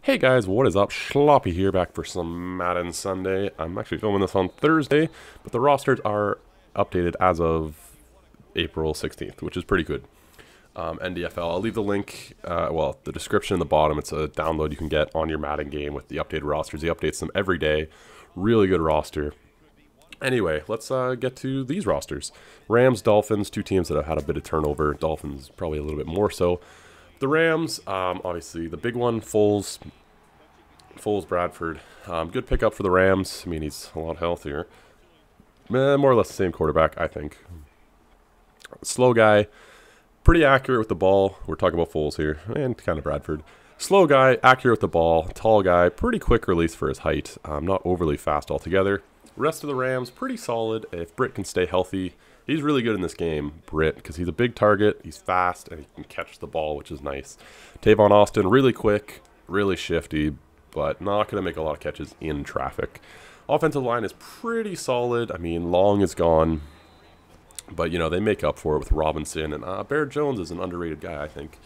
Hey guys, what is up? Sloppy here, back for some Madden Sunday. I'm actually filming this on Thursday, but the rosters are updated as of April 16th, which is pretty good. NDFL, I'll leave the link, the description in the bottom. It's a download you can get on your Madden game with the updated rosters. He updates them every day. Really good roster. Anyway, let's get to these rosters. Rams, Dolphins, two teams that have had a bit of turnover. Dolphins probably a little bit more so. The Rams, obviously the big one, Foles, Bradford. Good pickup for the Rams. I mean, he's a lot healthier. More or less the same quarterback, I think. Slow guy, pretty accurate with the ball. We're talking about Foles here, and kind of Bradford. Slow guy, accurate with the ball. Tall guy, pretty quick release for his height. Not overly fast altogether. Rest of the Rams, pretty solid. If Britt can stay healthy, he's really good in this game, Britt, because he's a big target, he's fast, and he can catch the ball, which is nice. Tavon Austin, really quick, really shifty, but not going to make a lot of catches in traffic. Offensive line is pretty solid. I mean, Long is gone, but, you know, they make up for it with Robinson, and Bear Jones is an underrated guy, I think.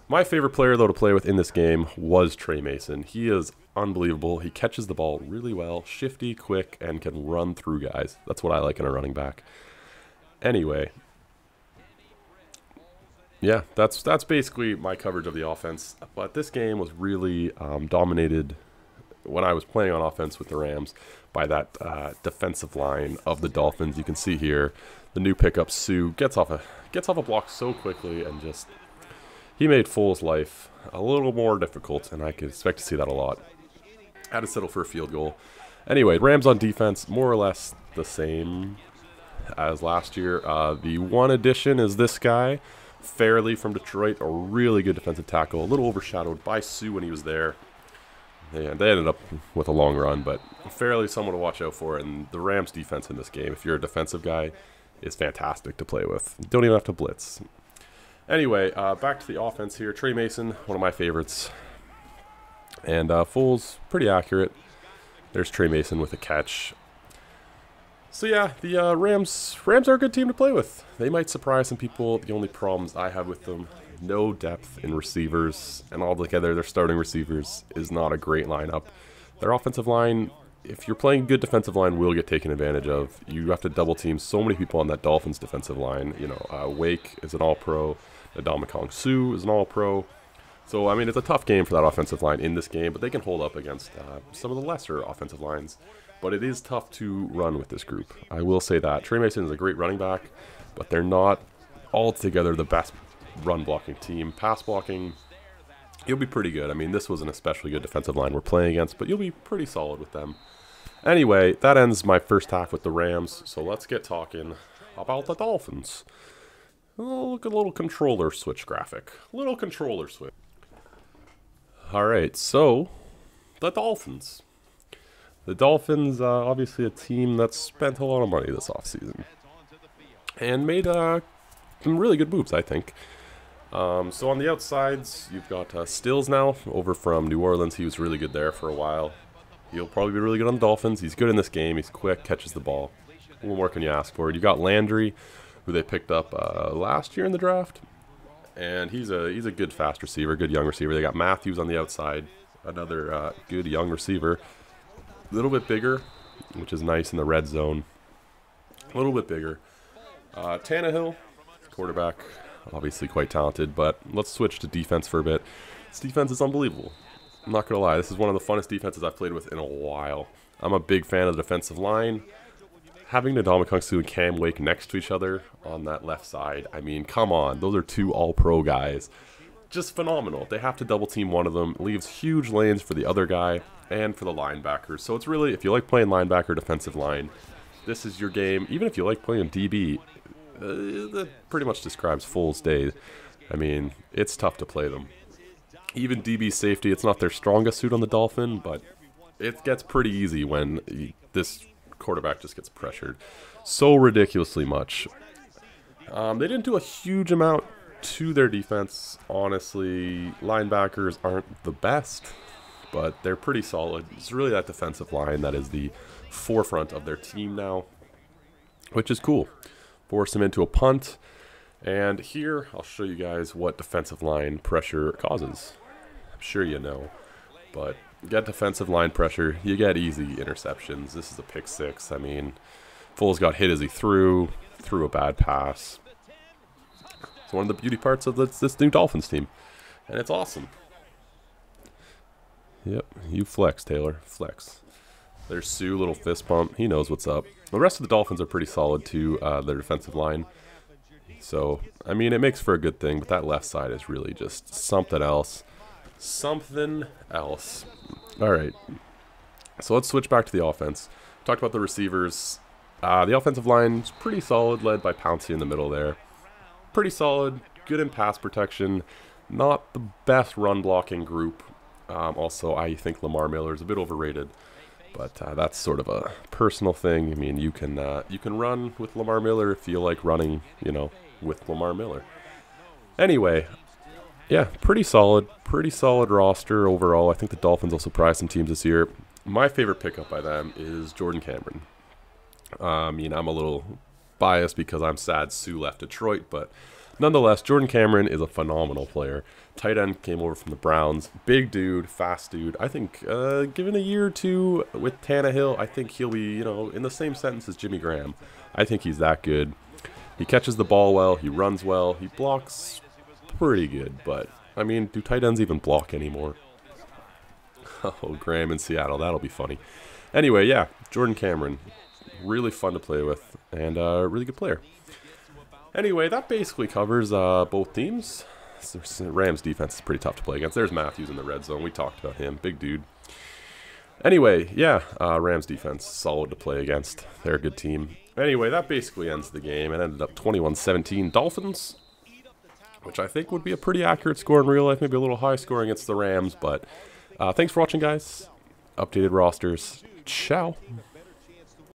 My favorite player, though, to play with in this game was Trey Mason. He is unbelievable. He catches the ball really well, shifty, quick, and can run through guys. That's what I like in a running back. Anyway, yeah, that's basically my coverage of the offense. But this game was really dominated when I was playing on offense with the Rams by that defensive line of the Dolphins. You can see here the new pickup Suh gets off a block so quickly, and just he made Foles' life a little more difficult, and I could expect to see that a lot. Had to settle for a field goal. Anyway, Rams on defense, more or less the same as last year. The one addition is this guy, Fairley from Detroit, a really good defensive tackle, a little overshadowed by Suh when he was there. They ended up with a long run, but Fairley someone to watch out for. And the Rams defense in this game, if you're a defensive guy, is fantastic to play with. You don't even have to blitz. Anyway, back to the offense here. Trey Mason, one of my favorites. And Foles, pretty accurate. There's Trey Mason with a catch. So yeah, the Rams are a good team to play with. They might surprise some people. The only problems I have with them, no depth in receivers, and altogether their starting receivers is not a great lineup. Their offensive line, if you're playing good defensive line, will get taken advantage of. You have to double team so many people on that Dolphins defensive line. You know, Wake is an all-pro. Ndamukong Suh is an all-pro. So, I mean, it's a tough game for that offensive line in this game, but they can hold up against some of the lesser offensive lines. But it is tough to run with this group. I will say that. Trey Mason is a great running back, but they're not altogether the best run-blocking team. Pass blocking, you'll be pretty good. I mean, this was an especially good defensive line we're playing against, but you'll be pretty solid with them. Anyway, that ends my first half with the Rams, so let's get talking about the Dolphins. Oh, look at a little controller switch graphic. Little controller switch. Alright, so, the Dolphins. The Dolphins, obviously a team that spent a lot of money this offseason. And made some really good moves, I think. So on the outsides, you've got Stills now, over from New Orleans. He was really good there for a while. He'll probably be really good on the Dolphins. He's good in this game. He's quick, catches the ball. What more can you ask for? You got Landry, who they picked up last year in the draft. And he's a good fast receiver, good young receiver. They got Matthews on the outside, another good young receiver. A little bit bigger, which is nice in the red zone. A little bit bigger. Tannehill, quarterback, obviously quite talented, but let's switch to defense for a bit. This defense is unbelievable. I'm not going to lie, this is one of the funnest defenses I've played with in a while. I'm a big fan of the defensive line. Having Ndamukong Suh and Cam Wake next to each other on that left side, I mean, come on. Those are two all-pro guys. Just phenomenal. They have to double-team one of them. It leaves huge lanes for the other guy and for the linebackers. So it's really, if you like playing linebacker, defensive line, this is your game. Even if you like playing DB, that pretty much describes Foles' day. I mean, it's tough to play them. Even DB safety, it's not their strongest suit on the Dolphin, but it gets pretty easy when this quarterback just gets pressured so ridiculously much. They didn't do a huge amount to their defense, honestly. Linebackers aren't the best, but they're pretty solid. It's really that defensive line that is the forefront of their team now, which is cool. Force them into a punt, and here I'll show you guys what defensive line pressure causes. I'm sure you know. But get defensive line pressure, you get easy interceptions. This is a pick six. I mean, Foles got hit as he threw a bad pass. It's one of the beauty parts of this new Dolphins team, and it's awesome. Yep, you flex, Taylor, flex. There's Suh, little fist pump. He knows what's up. The rest of the Dolphins are pretty solid too, their defensive line. So, I mean, it makes for a good thing, but that left side is really just something else. Something else. All right. So let's switch back to the offense. Talked about the receivers. The offensive line's pretty solid, led by Pouncey in the middle there. Pretty solid, good in pass protection. Not the best run blocking group. Also, I think Lamar Miller is a bit overrated. But that's sort of a personal thing. I mean, you can run with Lamar Miller if you like running, you know, with Lamar Miller. Anyway, yeah, pretty solid roster overall. I think the Dolphins will surprise some teams this year. My favorite pickup by them is Jordan Cameron. I mean, I'm a little biased because I'm sad Suh left Detroit, but nonetheless, Jordan Cameron is a phenomenal player. Tight end came over from the Browns. Big dude, fast dude. I think given a year or two with Tannehill, I think he'll be, you know, in the same sentence as Jimmy Graham. I think he's that good. He catches the ball well. He runs well. He blocks pretty good. But, I mean, do tight ends even block anymore? Oh, Graham in Seattle. That'll be funny. Anyway, yeah, Jordan Cameron. Really fun to play with and a really good player. Anyway, that basically covers both teams. Rams defense is pretty tough to play against. There's Matthews in the red zone. We talked about him. Big dude. Anyway, yeah, Rams defense, solid to play against. They're a good team. Anyway, that basically ends the game. It ended up 21-17 Dolphins, which I think would be a pretty accurate score in real life. Maybe a little high scoring against the Rams. But thanks for watching, guys. Updated rosters. Ciao.